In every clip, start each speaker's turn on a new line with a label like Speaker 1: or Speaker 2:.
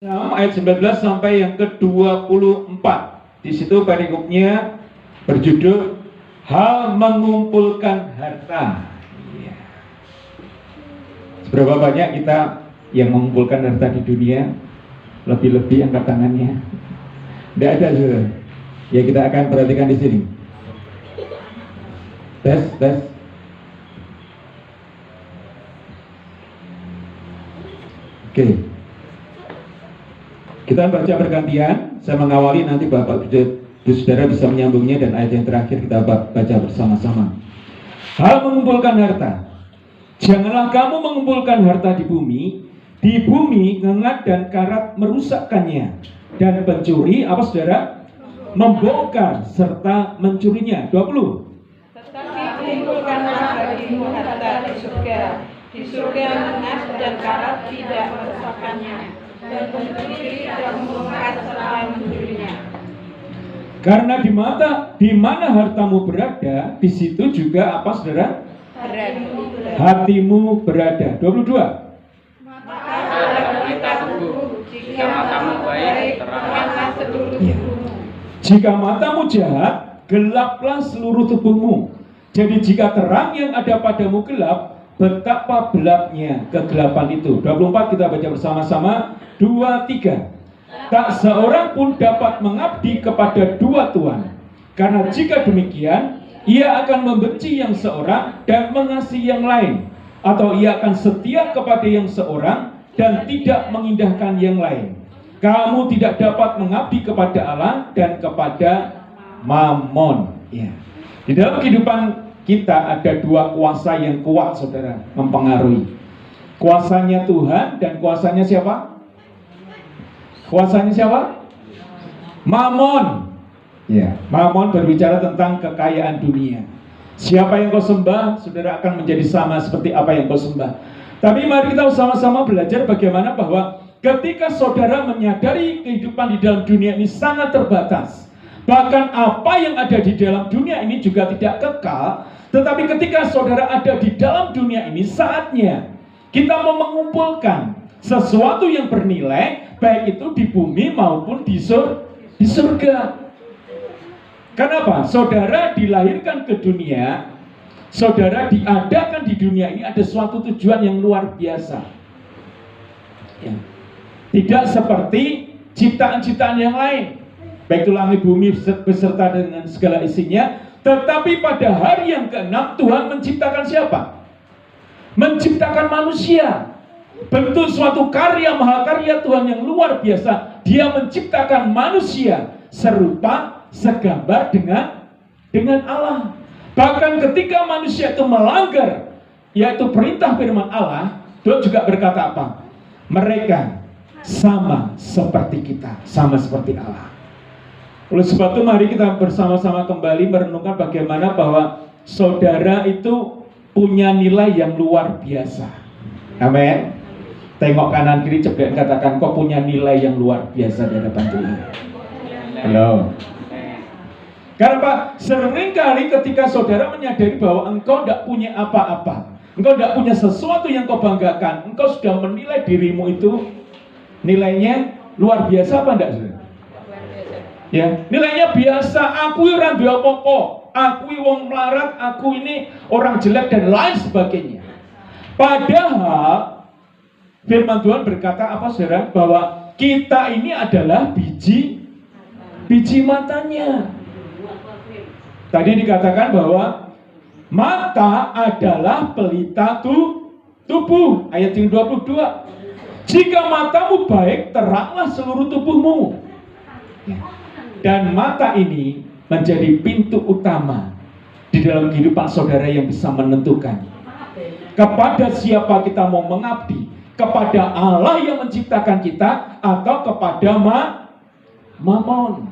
Speaker 1: ayat 19 sampai yang ke-24. Di situ perikopnya berjudul hal mengumpulkan harta. Seberapa banyak kita yang mengumpulkan harta di dunia? Lebih-lebih angkat tangannya. Tidak ada, saudara. Ya, kita akan perhatikan di sini. Tes. Oke. Kita baca bergantian. Saya mengawali, nanti Bapak Saudara bisa menyambungnya, dan ayat yang terakhir kita baca bersama-sama. Hal mengumpulkan harta. Janganlah kamu mengumpulkan harta di bumi ngengat dan karat merusakkannya, dan pencuri, apa saudara? Membongkar serta mencurinya. 20.
Speaker 2: Tetapi kumpulkanlah bagimu harta di surga. Di surga ngengat dan karat tidak merusakkannya, dan pencuri tidak membongkar serta mencurinya.
Speaker 1: Karena di mana hartamu berada, di situ juga apa saudara? Hatimu berada. 22.
Speaker 2: Jika matamu baik, teranglah seluruh tubuhmu.
Speaker 1: Jika matamu jahat, gelaplah seluruh tubuhmu. Jadi jika terang yang ada padamu gelap, betapa gelapnya kegelapan itu. 24 kita baca bersama-sama. 2, 3. Tak seorang pun dapat mengabdi kepada dua tuan, karena jika demikian, ia akan membenci yang seorang dan mengasihi yang lain, atau ia akan setia kepada yang seorang dan tidak mengindahkan yang lain. Kamu tidak dapat mengabdi kepada Allah dan kepada Mammon. Ya. Di dalam kehidupan kita ada dua kuasa yang kuat, saudara, mempengaruhi. Kuasanya Tuhan dan kuasanya siapa? Kuasanya siapa? Mammon. Ya, Mammon berbicara tentang kekayaan dunia. Siapa yang kau sembah, saudara, akan menjadi sama seperti apa yang kau sembah. Tapi mari kita sama-sama belajar bagaimana bahwa ketika saudara menyadari kehidupan di dalam dunia ini sangat terbatas, bahkan apa yang ada di dalam dunia ini juga tidak kekal. Tetapi ketika saudara ada di dalam dunia ini, saatnya kita mau mengumpulkan sesuatu yang bernilai, baik itu di bumi maupun di surga. Kenapa? Saudara dilahirkan ke dunia, saudara diadakan di dunia ini ada suatu tujuan yang luar biasa. Ya. Tidak seperti ciptaan-ciptaan yang lain, baik itu langit bumi beserta dengan segala isinya. Tetapi pada hari yang ke-6 Tuhan menciptakan siapa? Menciptakan manusia. Bentuk suatu karya mahakarya Tuhan yang luar biasa. Dia menciptakan manusia serupa, segambar dengan Allah. Bahkan ketika manusia itu melanggar, yaitu perintah firman Allah, Tuhan juga berkata apa? Mereka sama seperti kita, sama seperti Allah. Oleh sebab itu mari kita bersama-sama kembali merenungkan bagaimana bahwa saudara itu punya nilai yang luar biasa. Amin. Tengok kanan kiri, cepat katakan, kau punya nilai yang luar biasa di hadapan Tuhan. Halo. Karena Pak, seringkali ketika saudara menyadari bahwa engkau tidak punya apa-apa, engkau tidak punya sesuatu yang kau banggakan, engkau sudah menilai dirimu itu nilainya luar biasa apa enggak, saudara? Ya, nilainya biasa. Aku orang dua apa-apa, aku wong melarat, aku ini orang jelek dan lain sebagainya. Padahal firman Tuhan berkata apa, saudara? Bahwa kita ini adalah biji matanya. Tadi dikatakan bahwa mata adalah pelita tubuh. Ayat yang 22. Jika matamu baik, teranglah seluruh tubuhmu. Dan mata ini menjadi pintu utama di dalam kehidupan saudara yang bisa menentukan kepada siapa kita mau mengabdi, kepada Allah yang menciptakan kita atau kepada Mammon.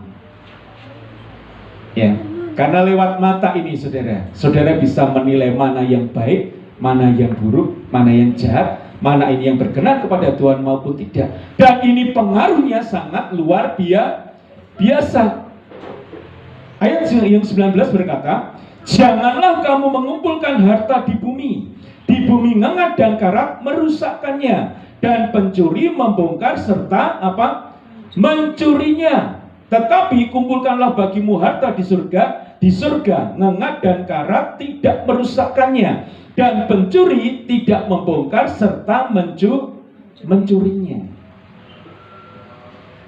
Speaker 1: Ya, karena lewat mata ini saudara bisa menilai mana yang baik, mana yang buruk, mana yang jahat, mana ini yang berkenan kepada Tuhan maupun tidak. Dan ini pengaruhnya sangat luar biasa. Ayat yang 19 berkata, janganlah kamu mengumpulkan harta di bumi ngengat dan karat merusakkannya, dan pencuri membongkar serta apa? Mencurinya. Tetapi kumpulkanlah bagimu harta di surga ngengat dan karat tidak merusakkannya, dan pencuri tidak membongkar serta mencurinya.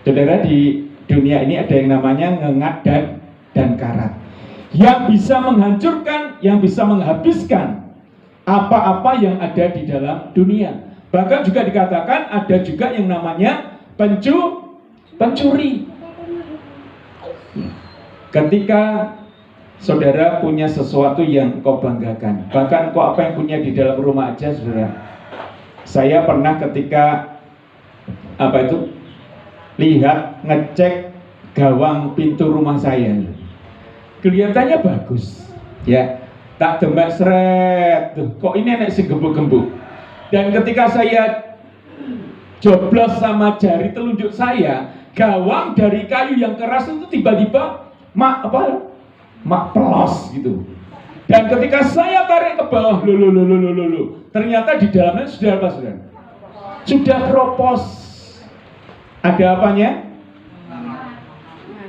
Speaker 1: Saudara, di dunia ini ada yang namanya ngengat dan karat, yang bisa menghancurkan, yang bisa menghabiskan apa-apa yang ada di dalam dunia. Bahkan juga dikatakan ada juga yang namanya pencuri. Ketika saudara punya sesuatu yang kau banggakan, bahkan kau apa yang punya di dalam rumah aja, saudara. Saya pernah ketika lihat ngecek gawang pintu rumah saya, kelihatannya bagus, ya. Tak tembak seret, tuh, kok ini enak sih gembuk-gembuk. Dan ketika saya joblos sama jari telunjuk saya, gawang dari kayu yang keras itu tiba-tiba mak pelos gitu. Dan ketika saya tarik ke bawah, ternyata di dalamnya sudah apa, saudara? Sudah keropos. Ada apanya?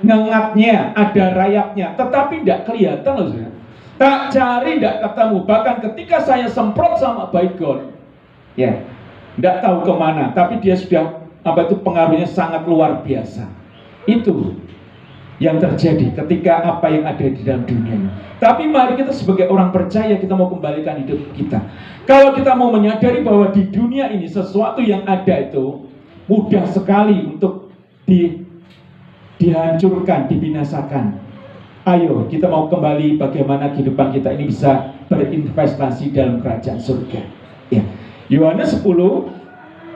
Speaker 1: Ngengatnya, ada rayapnya, tetapi tidak kelihatan loh, saudara. Tak cari, tidak ketemu. Bahkan ketika saya semprot sama baygon, ya, tidak tahu kemana, tapi dia sudah pengaruhnya sangat luar biasa. Itu yang terjadi ketika apa yang ada di dalam dunia ini. Tapi mari kita sebagai orang percaya, kita mau kembalikan hidup kita. Kalau kita mau menyadari bahwa di dunia ini sesuatu yang ada itu mudah sekali untuk dihancurkan, dibinasakan. Ayo kita mau kembali bagaimana kehidupan kita ini bisa berinvestasi dalam kerajaan surga. Ya. Yohanes 10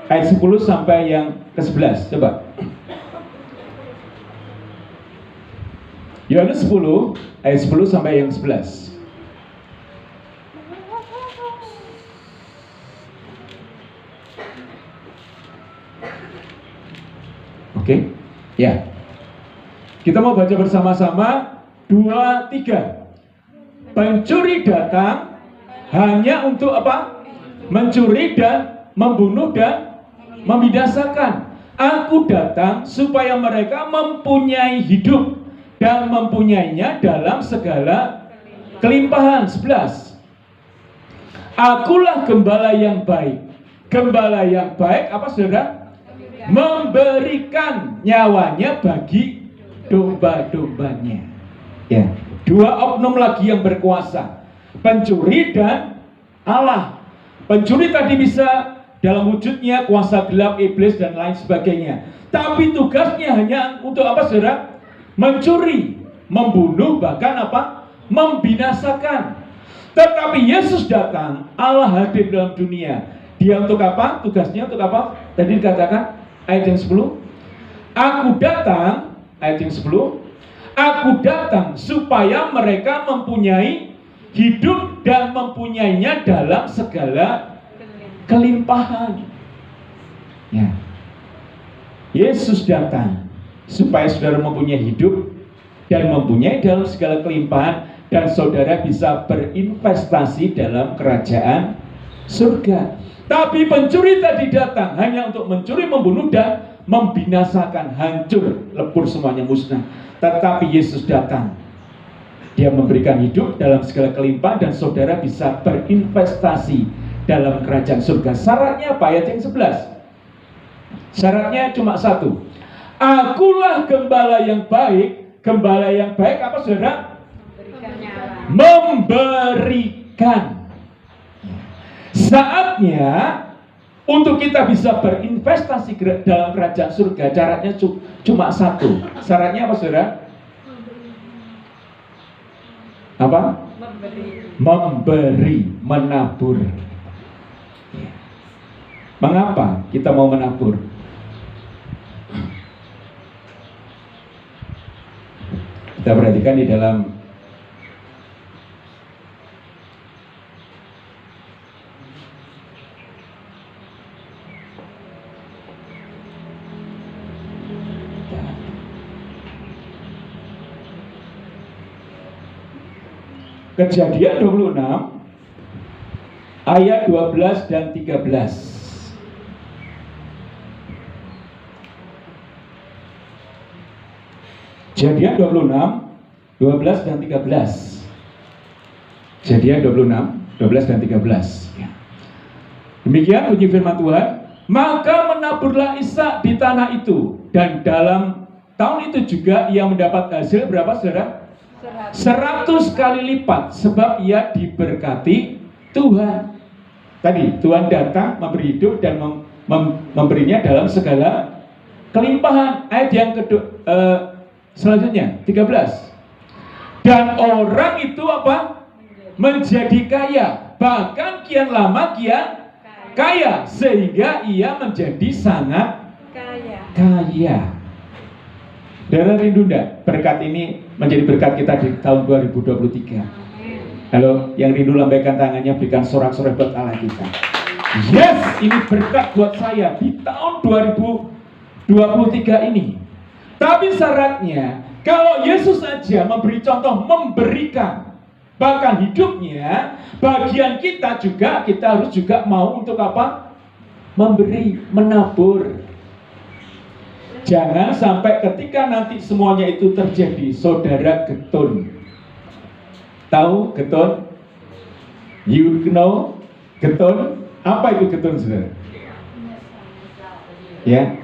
Speaker 1: ayat 10 sampai yang ke-11. Coba. Yohanes 10 ayat 10 sampai yang 11. Oke. Ya. Kita mau baca bersama-sama. 2, 3. Pencuri datang hanya untuk apa? Mencuri dan membunuh dan membinasakan. Aku datang supaya mereka mempunyai hidup dan mempunyainya dalam segala kelimpahan. 11. Akulah gembala yang baik. Gembala yang baik apa, saudara? Memberikan nyawanya bagi domba-dombanya. Ya, 2 oknum lagi yang berkuasa, pencuri dan Allah. Pencuri tadi bisa dalam wujudnya kuasa gelap, iblis dan lain sebagainya. Tapi tugasnya hanya untuk apa, saudara? Mencuri, membunuh, bahkan apa? Membinasakan. Tetapi Yesus datang, Allah hadir dalam dunia. Dia untuk apa? Tugasnya untuk apa? Tadi dikatakan ayat yang 10. Aku datang, ayat yang 10. Aku datang supaya mereka mempunyai hidup dan mempunyainya dalam segala kelimpahan. Ya. Yesus datang supaya saudara mempunyai hidup dan mempunyai dalam segala kelimpahan, dan saudara bisa berinvestasi dalam kerajaan surga. Tapi pencuri tadi datang hanya untuk mencuri, membunuh dan membinasakan, hancur, lebur semuanya, musnah. Tetapi Yesus datang, dia memberikan hidup dalam segala kelimpahan, dan saudara bisa berinvestasi dalam kerajaan surga. Syaratnya apa? Ayat yang 11. Syaratnya cuma satu. Akulah gembala yang baik. Gembala yang baik apa, saudara? Memberikan. Saatnya untuk kita bisa berinvestasi dalam kerajaan surga, syaratnya cuma satu. Syaratnya apa, saudara? Apa? Memberi, menabur. Mengapa kita mau menabur? Kita perhatikan di dalam Kejadian 26 ayat 12 dan 13. Kejadian 26, 12 dan 13. Kejadian 26, 12 dan 13. Ya. Demikian bunyi firman Tuhan. Maka menaburlah Ishak di tanah itu, dan dalam tahun itu juga ia mendapat hasil berapa, saudara? 100 kali lipat, sebab ia diberkati Tuhan. Tadi Tuhan datang memberi hidup dan memberinya dalam segala kelimpahan. Ayat yang kedua, selanjutnya 13. Dan orang itu apa? Menjadi kaya, bahkan kian lama kian kaya, sehingga ia menjadi sangat kaya. Saudara rindu enggak berkat ini menjadi berkat kita di tahun 2023? Halo, yang rindu lambaikan tangannya, berikan sorak-sorai buat Allah kita. Yes, ini berkat buat saya di tahun 2023 ini. Tapi syaratnya, kalau Yesus saja memberi contoh memberikan, bahkan hidupnya, bagian kita juga, kita harus juga mau untuk apa? Memberi, menabur. Jangan sampai ketika nanti semuanya itu terjadi, saudara getun. Tahu getun? You know getun? Apa itu getun, saudara? Ya,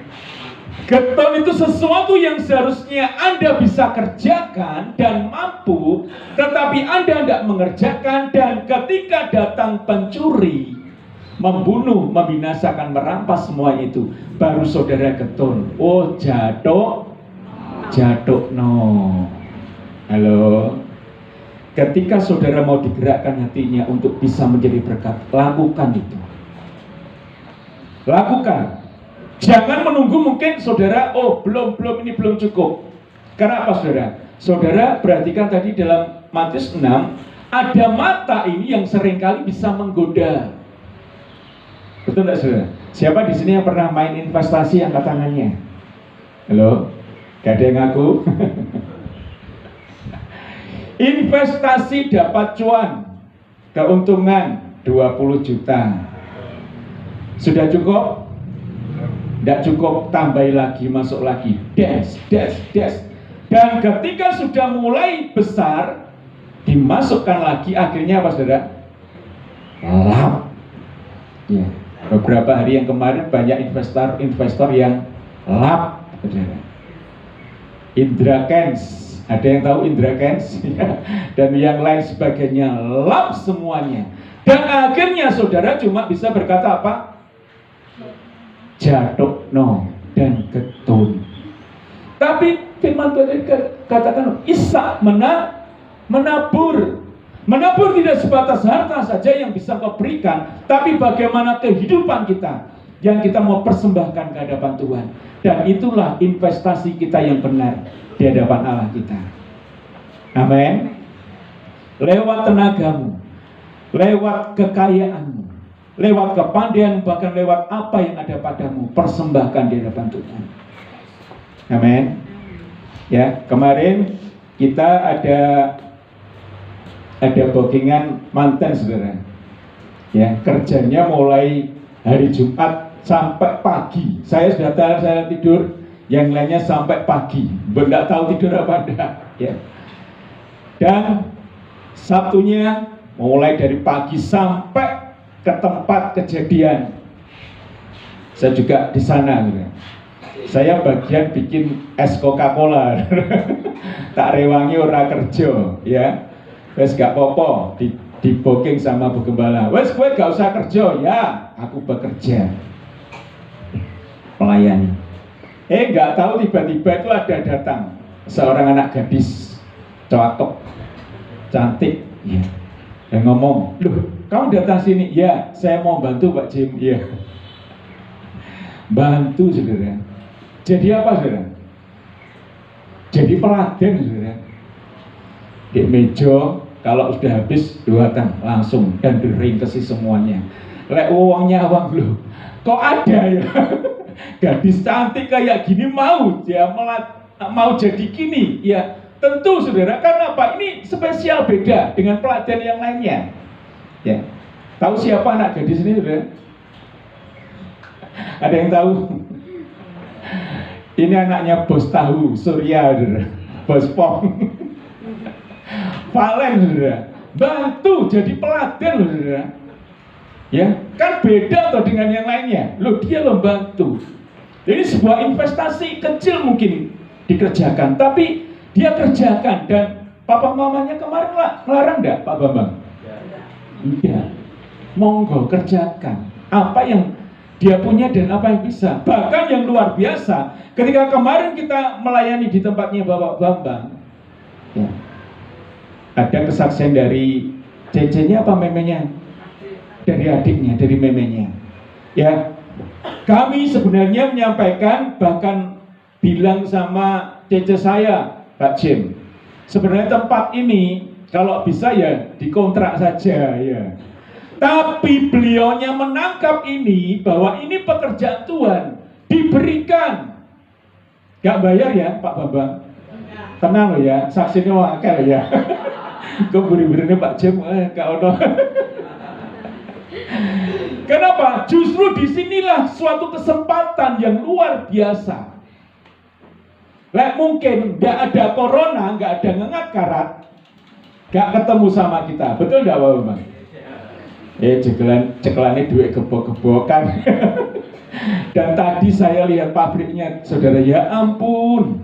Speaker 1: getun itu sesuatu yang seharusnya Anda bisa kerjakan dan mampu, tetapi Anda tidak mengerjakan, dan ketika datang pencuri, membunuh, membinasakan, merampas semuanya itu, baru saudara getun. Oh, jatuh no. Halo. Ketika saudara mau digerakkan hatinya untuk bisa menjadi berkat, lakukan itu. Lakukan. Jangan menunggu mungkin saudara, oh belum ini belum cukup. Karena apa, saudara? Saudara perhatikan tadi dalam Matius 6, ada mata ini yang seringkali bisa menggoda. Betul tidak, saudara? Siapa di sini yang pernah main investasi, angkat tangannya? Halo? Gak ada yang ngaku? Investasi dapat cuan, keuntungan 20 juta. Sudah cukup? Tidak cukup, tambahi lagi, masuk lagi. Des. Dan ketika sudah mulai besar, dimasukkan lagi, akhirnya apa, saudara? Lap. Ya. Beberapa hari yang kemarin banyak investor yang lap, saudara. Indra Kens. Ada yang tahu Indra Kens? Dan yang lain sebagainya, lap semuanya. Dan akhirnya saudara cuma bisa berkata apa? Jatuh no dan getun. Tapi firman Tuhan katakan Ishak menabur. Menabur tidak sebatas harta saja yang bisa kau berikan, tapi bagaimana kehidupan kita yang kita mau persembahkan ke hadapan Tuhan. Dan itulah investasi kita yang benar di hadapan Allah kita. Amin. Lewat tenagamu, lewat kekayaanmu, lewat kepandaian, bahkan lewat apa yang ada padamu, persembahkan di hadapan Tuhan. Amin. Ya, kemarin kita ada bookingan manten, saudara. Ya, kerjanya mulai hari Jumat sampai pagi. Saya sudah tidur, yang lainnya sampai pagi. Tidak tahu tidur apa enggak. Ya. Dan Sabtunya mulai dari pagi sampai ke tempat kejadian. Saya juga di sana, saudara. Saya bagian bikin es Coca-Cola. Tak rewangi ora kerja, ya. Wes gak popo, di booking sama Bu Gembala. Wes gue gak usah kerja, ya. Aku bekerja, melayani. Gak tahu tiba-tiba itu ada datang seorang anak gadis, cakep, cantik, ya. Dan ngomong, loh, kamu datang sini? Ya, saya mau bantu Pak Jim. Ya, bantu, saudara. Jadi apa, saudara? Jadi peladen, saudara. Di meja, kalau sudah habis datang langsung dan diringkesi semuanya. Lek uangnya uang loh, kok ada ya? Gadis cantik kayak gini mau jadi gini, ya. Tentu, saudara, karena apa? Ini spesial, beda dengan pelatihan yang lainnya. Ya, tahu siapa anak gadis ini, saudara? Ada yang tahu? Ini anaknya bos tahu, Surya, saudara. Bos Pong. Valen, saudara. Bantu jadi peladen, loh, saudara. Ya, kan beda atau dengan yang lainnya. Loh, dia lo bantu. Ini sebuah investasi kecil mungkin dikerjakan, tapi dia kerjakan. Dan papa mamanya kemarin larang enggak, Pak Bambang? Iya. Monggo kerjakan apa yang dia punya dan apa yang bisa. Bahkan yang luar biasa, ketika kemarin kita melayani di tempatnya Bapak Bambang, ya, ada kesaksian dari cecenya apa memenya? Dari adiknya, dari memenya. Ya, kami sebenarnya menyampaikan, bahkan bilang sama cece saya, Pak Jim, sebenarnya tempat ini kalau bisa ya dikontrak saja ya. Tapi beliaunya menangkap ini bahwa ini pekerjaan Tuhan, diberikan. Gak bayar ya Pak Bambang? Tenang loh ya, saksinya wakil ya. Kok beri-berinya Pak Jim, Kak Ono. Kenapa? Justru disinilah suatu kesempatan yang luar biasa. Mungkin nggak ada corona, nggak ada ngengat karat, nggak ketemu sama kita, betul nggak Pak Bambang? Cekelannya duit gebok-gebokan. Dan tadi saya lihat pabriknya, saudara, ya ampun.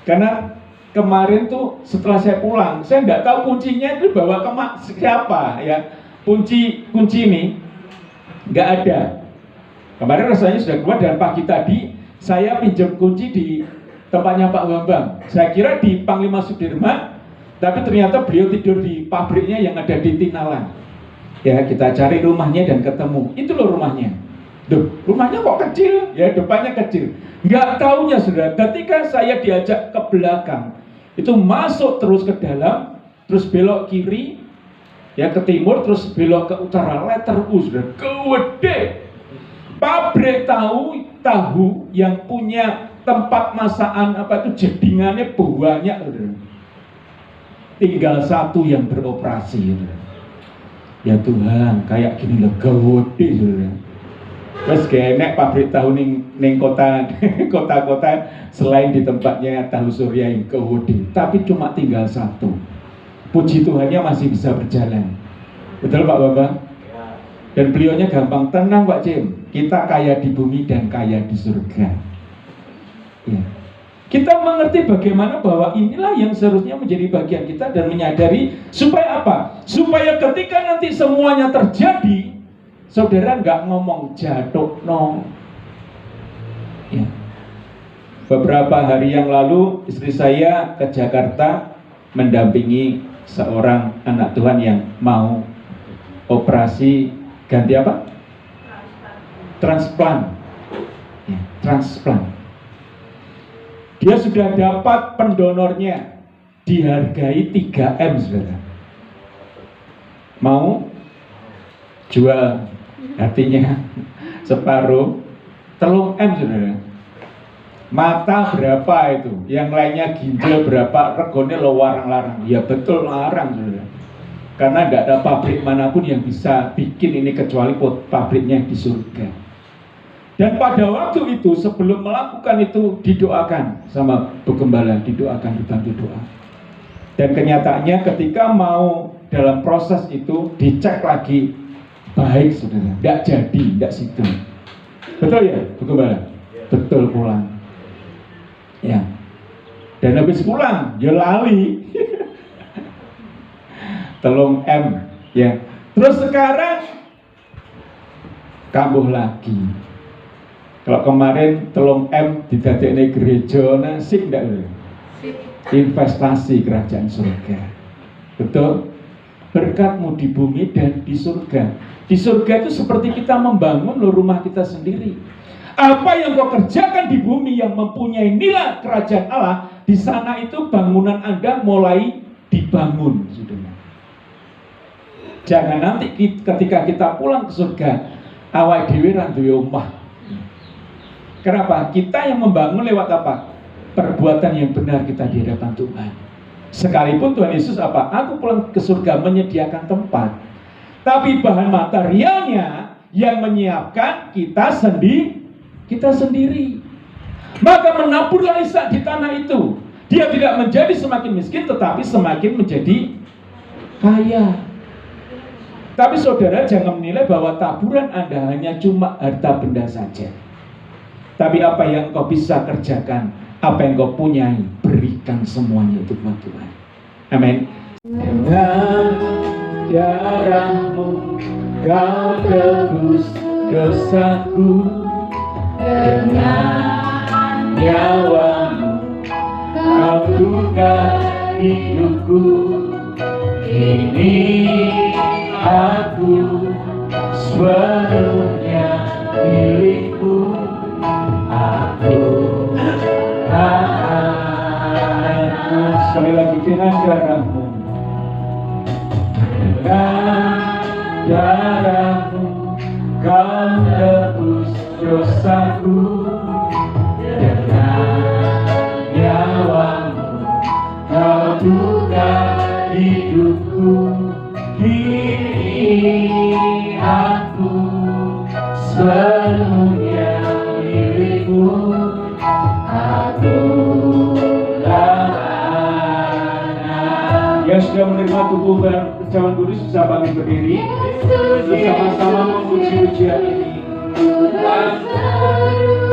Speaker 1: Karena kemarin tuh setelah saya pulang, saya nggak tahu kuncinya itu bawa ke siapa ya. Kunci ini nggak ada. Kemarin rasanya sudah keluar, dan pagi tadi saya pinjam kunci di tempatnya Pak Bambang. Saya kira di Panglima Sudirman, tapi ternyata beliau tidur di pabriknya yang ada di Tinalan. Ya, kita cari rumahnya dan ketemu. Itu loh rumahnya. Duh, rumahnya kok kecil? Ya, depannya kecil. Nggak taunya, saudara, ketika saya diajak ke belakang, itu masuk terus ke dalam, terus belok kiri, ya ke timur, terus belok ke utara, letter U, sudah gede. Pabrik tahu yang punya tempat masakan apa itu jedingannya banyak, saudara. Tinggal satu yang beroperasi, saudara. Ya Tuhan, kayak gini loh, gede, saudara. Terus kayak pabrik tahu ning kota-kota selain di tempatnya tahu Surya yang gede, tapi cuma tinggal satu. Puji Tuhannya masih bisa berjalan. Betul Pak Bambang? Dan beliaunya gampang, tenang Pak Jim, kita kaya di bumi dan kaya di surga. Ya. Kita mengerti bagaimana bahwa inilah yang seharusnya menjadi bagian kita, dan menyadari supaya apa? Supaya ketika nanti semuanya terjadi, saudara nggak ngomong jatuh no. Ya. Beberapa hari yang lalu istri saya ke Jakarta mendampingi seorang anak Tuhan yang mau operasi ganti apa? Transplant. Ya, transplant. Dia sudah dapat pendonornya, dihargai 3M, saudara. Mau jual hatinya separuh, 3M, saudara. Mata berapa itu? Yang lainnya ginjal berapa? Regone lo larang-larang. Ya betul larang, saudara. Karena tidak ada pabrik manapun yang bisa bikin ini kecuali pabriknya di surga. Dan pada waktu itu, sebelum melakukan itu, didoakan sama Bu Gembala, didoakan, dibantu doa. Dan kenyataannya ketika mau dalam proses itu, dicek lagi, baik saudara, tidak jadi, tidak situ. Betul ya Bu Gembala? Betul, pulang. Ya. Dan habis pulang, ya lali. 3M, ya. Terus sekarang kambuh lagi. Kalau kemarin 3M didadekne gereja, nasib enggak? Investasi kerajaan surga. Betul? Berkatmu di bumi dan di surga. Di surga itu seperti kita membangun loh rumah kita sendiri. Apa yang kau kerjakan di bumi yang mempunyai nilai kerajaan Allah, di sana itu bangunan Anda mulai dibangun, saudara. Jangan nanti ketika kita pulang ke surga, awal dhewe ra duwe omah. Kenapa? Kita yang membangun lewat apa? Perbuatan yang benar kita di hadapan Tuhan. Sekalipun Tuhan Yesus apa? Aku pulang ke surga menyediakan tempat. Tapi bahan materialnya yang menyiapkan kita sendiri. Maka menaburlah Ishak di tanah itu. Dia tidak menjadi semakin miskin, tetapi semakin menjadi kaya. Tapi saudara jangan menilai bahwa taburan Anda hanya cuma harta benda saja. Tapi apa yang kau bisa kerjakan, apa yang kau punyai, berikan semuanya untuk Tuhan. Amin. Dengan darahmu kau tebus dosaku, dengan nyawamu kau tukar hidupku. Ini aku sepenuhnya milikmu. Aku sekali lagi dengan darahmu, dengan darahmu kau tebus dosaku, dengan nyawamu kau tukar hidupku. Kini aku sepenuhnya milikmu. Yang sudah menerima tubuh perjamuan kudus bisa bangkit berdiri, bersama-sama memuji pujian ini.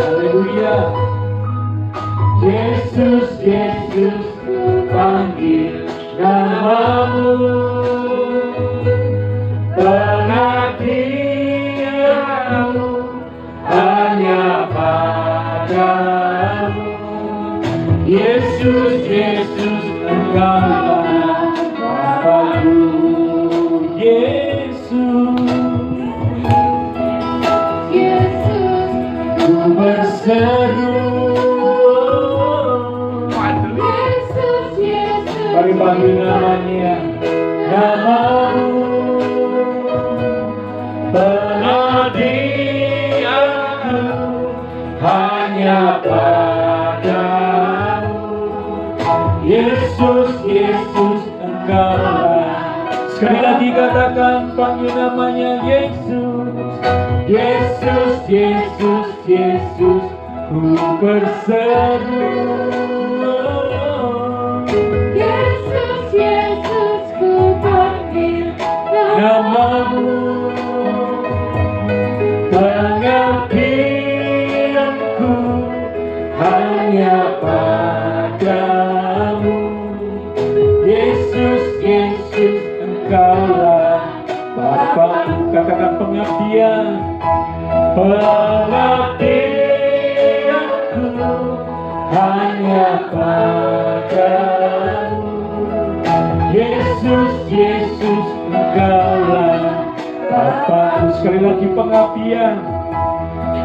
Speaker 1: Haleluya. Yesus, Yesus, panggil namamu, pengabdianku hanya padamu. Yesus, Yesus, Engkaulah Bapakku. Yesus, Yesus, ku berseru. Yesus, Yesus, bagi panggil namanya, namamu, pengabdianku hanya padamu. Yesus, Yesus, Engkaulah. Sekali lagi katakan, panggil namanya Yesus. Yesus, Yesus, Yesus, ku berseru. Yesus, Yesus, ku panggil namamu, pengabdianku hanya padamu. Yesus, Yesus, Engkaulah Bapakku. Katakan pengabdian, pengabdianku hanya padamu. Yesus, Yesus, Engkaulah Bapakku. Sekali lagi pengabdian,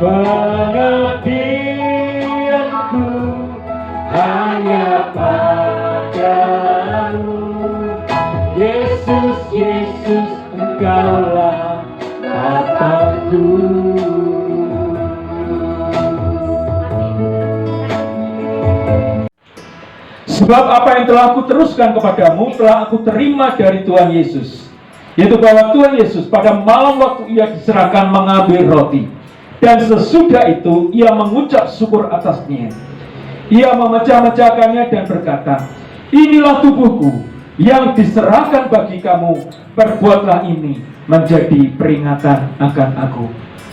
Speaker 1: pengabdianku hanya padamu. Yesus, Yesus, Engkaulah Bapakku. Sebab apa yang telah aku teruskan kepadamu telah aku terima dari Tuhan Yesus, yaitu bahwa Tuhan Yesus pada malam waktu ia diserahkan mengambil roti, dan sesudah itu ia mengucap syukur atasnya. Ia memecah-mecahkannya dan berkata, inilah tubuhku yang diserahkan bagi kamu, perbuatlah ini menjadi peringatan akan aku.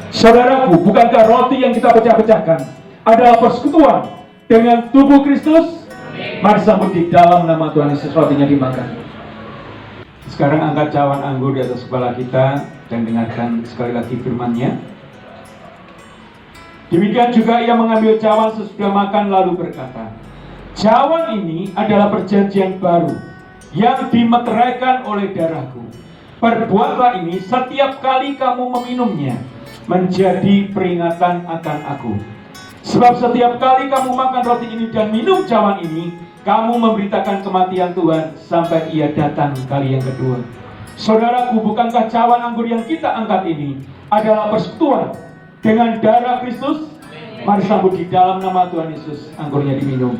Speaker 1: Saudaraku, bukankah roti yang kita pecah-pecahkan adalah persekutuan dengan tubuh Kristus? Mari sambut di dalam nama Tuhan Yesus, rotinya dimakan. Sekarang angkat cawan anggur di atas kepala kita dan dengarkan sekali lagi firman-Nya. Demikian juga ia mengambil cawan sesudah makan lalu berkata, cawan ini adalah perjanjian baru yang dimeteraikan oleh darahku. Perbuatlah ini setiap kali kamu meminumnya menjadi peringatan akan aku. Sebab setiap kali kamu makan roti ini dan minum cawan ini, kamu memberitakan kematian Tuhan sampai ia datang kali yang kedua. Saudaraku, bukankah cawan anggur yang kita angkat ini adalah persekutuan dengan darah Kristus? Mari sambut di dalam nama Tuhan Yesus, anggurnya diminum.